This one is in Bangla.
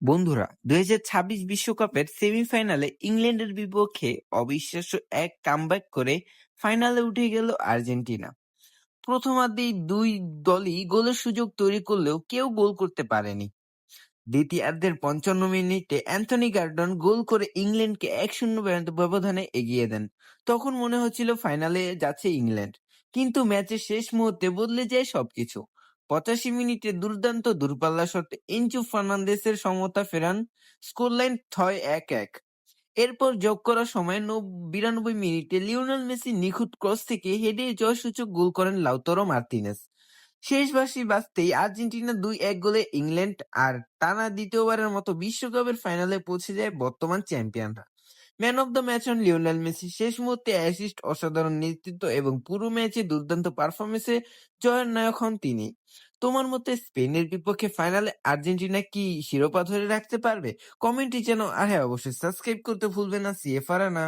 বন্ধুরা, ২০২৬ বিশ্বকাপের সেমিফাইনালে ইংল্যান্ডের বিপক্ষে অবিশ্বাস্য এক কামব্যাক করে ফাইনালে উঠে গেল আর্জেন্টিনা। প্রথমার্ধেই দুই দলই গোলের সুযোগ তৈরি করলেও কেউ গোল করতে পারেনি। দ্বিতীয়ার্ধের ৫৫ মিনিটে অ্যান্থনি গর্ডন গোল করে ইংল্যান্ডকে ১-০ ব্যবধানে এগিয়ে দেন। তখন মনে হচ্ছিল ফাইনালে যাচ্ছে ইংল্যান্ড, কিন্তু ম্যাচের শেষ মুহূর্তে বদলে যায় সবকিছু। ৮৫ মিনিটে দুর্দান্ত দূরপাল্লা শটে এনজো ফার্নান্দেসের সমতা ফেরান, স্কোরলাইন হয় ১-১। এরপর যোগ করা সময়ে ৯২ মিনিটে লিওনেল মেসির নিখুঁত ক্রস থেকে হেডে জয়সূচক গোল করেন লাউতারো মার্তিনেজ। শেষ বাঁশি বাজতেই আর্জেন্টিনা ২-১ গোলে ইংল্যান্ড আর টানা দ্বিতীয়বারের মতো বিশ্বকাপের ফাইনালে পৌঁছে যায় বর্তমান চ্যাম্পিয়নরা। ম্যান অব দ্য ম্যাচ হন লিওনেল মেসি। শেষ মুহূর্তে অ্যাসিস্ট, অসাধারণ নেতৃত্ব এবং পুরো ম্যাচে দুর্দান্ত পারফরমেন্সে জয়ের নায়ক হন তিনি। তোমার মতে স্পেনের বিপক্ষে ফাইনালে আর্জেন্টিনা কি শিরোপা ধরে রাখতে পারবে? কমেন্টে জানাও। আর হ্যাঁ, অবশ্যই সাবস্ক্রাইব করতে ভুলবে না। সিএ ফারানা।